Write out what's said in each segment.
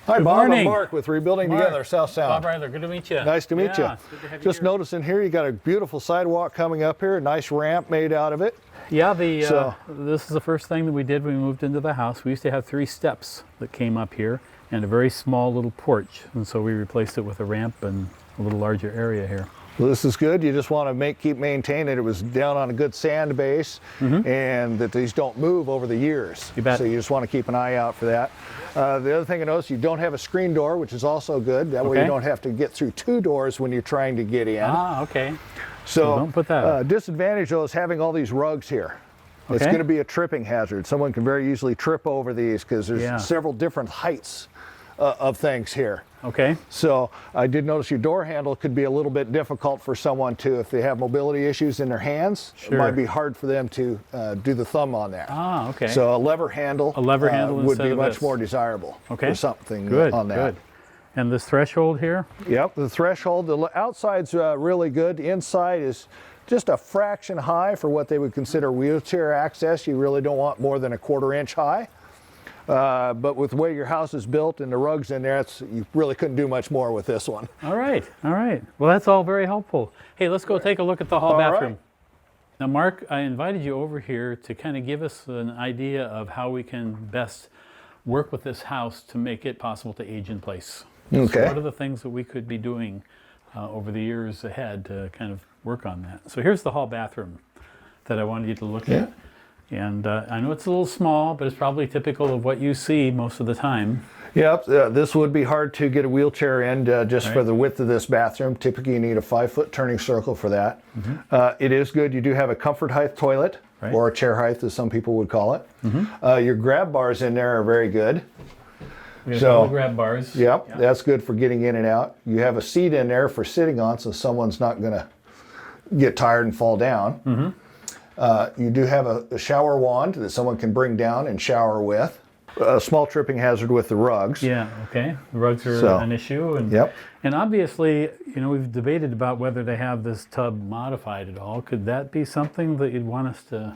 Hi, Good Bob. morning. I'm Mark with Rebuilding Together South Sound. Bob Ryler, good to meet you. Nice to meet you. It's good to have you Just here. noticing here, you got a beautiful sidewalk coming up here, a nice ramp made out of it. Yeah, So- this is the first thing that we did when we moved into the house. We used to have 3 steps that came up here and a very small little porch. And so we replaced it with a ramp and a little larger area here. Well, this is good. You just want to keep maintaining it. It was down on a good sand base, and that these don't move over the years. You bet. So you just want to keep an eye out for that. The other thing I noticed, you don't have a screen door, which is also good. That way Okay. you don't have to get through 2 doors when you're trying to get in. Ah, okay. So Well, don't put that up. disadvantage though is having all these rugs here. It's Okay. going to be a tripping hazard. Someone can very easily trip over these because there's Yeah. several different heights of things here. Okay. So I did notice your door handle could be a little bit difficult for someone to, if they have mobility issues in their hands, Sure. it might be hard for them to do the thumb on that. Ah, okay. So a lever handle, handle would instead be of much this. more desirable Okay. for something Good, on that. good. And this threshold here? Yep, the threshold, the outside's really good. The inside is just a fraction high for what they would consider wheelchair access. You really don't want more than a 1/4 inch high. But with the way your house is built and the rugs in there, you really couldn't do much more with this one. All right, all right. Well, that's all very helpful. Hey, let's go take a look at the hall All bathroom. right. Now, Mark, I invited you over here to kind of give us an idea of how we can best work with this house to make it possible to age in place. So Okay. what are the things that we could be doing over the years ahead to kind of work on that? So here's the hall bathroom that I wanted you to look at. And I know it's a little small, but it's probably typical of what you see most of the time. Yep, this would be hard to get a wheelchair in just for Right. the width of this bathroom. Typically, you need a 5-foot turning circle for that. It is good. You do have a comfort height toilet, Right. or a chair height, as some people would call it. Your grab bars in there are very good. We have So- all the grab bars. Yep, Yeah. that's good for getting in and out. You have a seat in there for sitting on, so someone's not going to get tired and fall down. You do have a shower wand that someone can bring down and shower with. A small tripping hazard with the rugs. Yeah, okay. The rugs are So, an issue. And, yep. and obviously, you know, we've debated about whether to have this tub modified at all. Could that be something that you'd want us to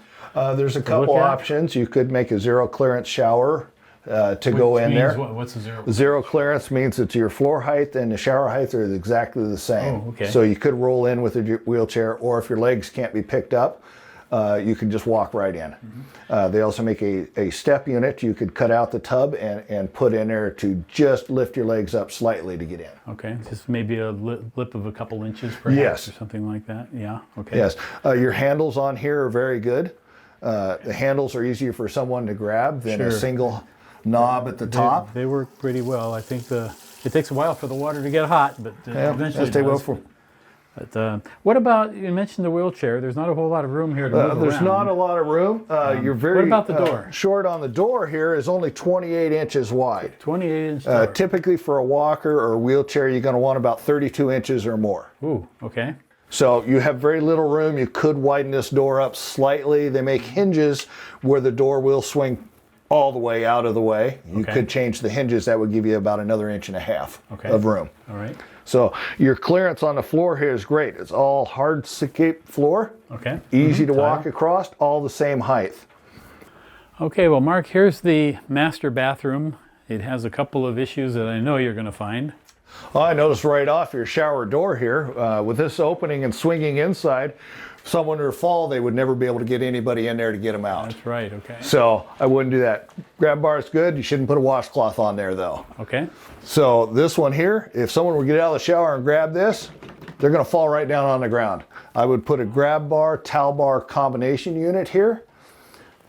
There's a couple at? options. You could make a zero clearance shower to go in there. What's a zero? Zero clearance means that your floor height and the shower height are exactly the same. Oh, okay. So you could roll in with a wheelchair, or if your legs can't be picked up, you can just walk right in. They also make a step unit you could cut out the tub and put in there to just lift your legs up slightly to get in. Okay, just maybe a lip of a couple inches perhaps Yes. or something like that. Yeah, okay. Yes, your handles on here are very good. The handles are easier for someone to grab than a Sure. single knob at the top. They work pretty well. I think it takes a while for the water to get hot, but Yeah, eventually that's take it well does. for. But what about, you mentioned the wheelchair. There's not a whole lot of room here to move There's around. not a lot of room. You're very about the door? short on the door here is only 28 inches wide. 28-inch door. Typically for a walker or a wheelchair, you're going to want about 32 inches or more. Ooh, okay. So you have very little room. You could widen this door up slightly. They make hinges where the door will swing all the way out of the way. You Okay. could change the hinges. That would give you about another 1.5 Okay. of room. All right. So your clearance on the floor here is great. It's all hardscape floor, Okay. easy to Tile. walk across, all the same height. Okay, well, Mark, here's the master bathroom. It has a couple of issues that I know you're going to find. Well, I noticed right off your shower door here, with this opening and swinging inside, if someone were to fall, they would never be able to get anybody in there to get them out. That's right, okay. So I wouldn't do that. Grab bar is good. You shouldn't put a washcloth on there though. Okay. So this one here, if someone would get out of the shower and grab this, they're going to fall right down on the ground. I would put a grab bar, towel bar combination unit here.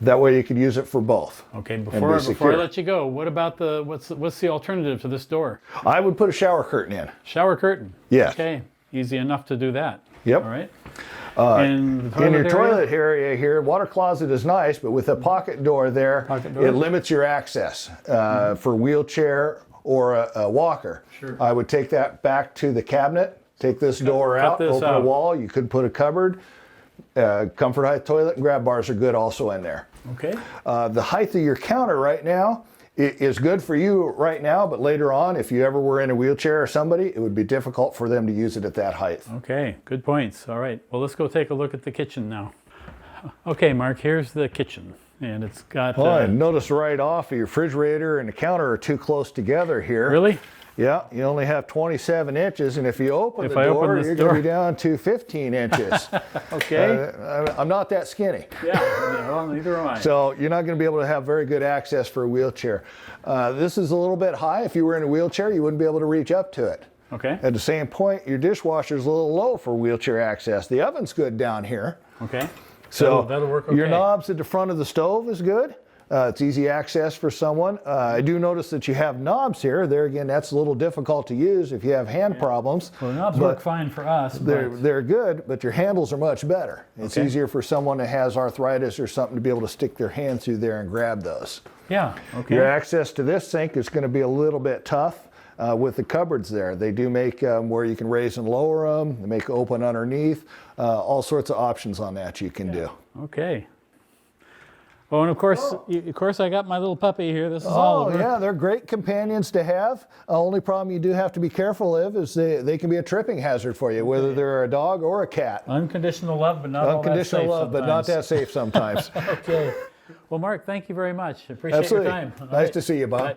That way you could use it for both. Okay, be before I secure. let you go, what about what's the alternative to this door? I would put a shower curtain in. Shower curtain. Yes. Okay, easy enough to do that. Yep. All right. And the In your area? toilet area here, water closet is nice, but with a pocket door there, Pocket door? it limits your access for wheelchair or a walker. Sure. I would take that back to the cabinet, take this door cut out, this open a out. wall. You could put a cupboard. Comfort height toilet and grab bars are good also in there. Okay. The height of your counter right now is good for you right now, but later on, if you ever were in a wheelchair or somebody, it would be difficult for them to use it at that height. Okay, good points. All right, well, let's go take a look at the kitchen now. Okay, Mark, here's the kitchen. and it's got. Well, and notice right off, your refrigerator and the counter are too close together here. Really? Yeah, you only have 27 inches, and if you open If the I open door, this you're going to door- be down to 15 inches. Okay. I'm not that skinny. Yeah. Well, neither am I. So you're not going to be able to have very good access for a wheelchair. This is a little bit high. If you were in a wheelchair, you wouldn't be able to reach up to it. Okay. At the same point, your dishwasher is a little low for wheelchair access. The oven's good down here. Okay. So that'll work okay. Your knobs at the front of the stove is good. It's easy access for someone. I do notice that you have knobs here. There again, that's a little difficult to use if you have hand problems. Well, the knobs but work fine for us. they're good, but your handles are much better. It's Okay. easier for someone that has arthritis or something to be able to stick their hand through there and grab those. Yeah. Okay. Your access to this sink is going to be a little bit tough with the cupboards there. They do make where you can raise and lower them. They make open underneath. All sorts of options on that you can do. Okay. Oh, and of course, I got my little puppy here. This is Oh, Oliver. yeah, they're great companions to have. Only problem you do have to be careful of is they can be a tripping hazard for you, whether they're a dog or a cat. Unconditional love, but not all that Unconditional safe love, but not that sometimes. safe sometimes. Okay. Well, Mark, thank you very much. Appreciate Absolutely. your time. All Nice right. to see you, Bob. Bye.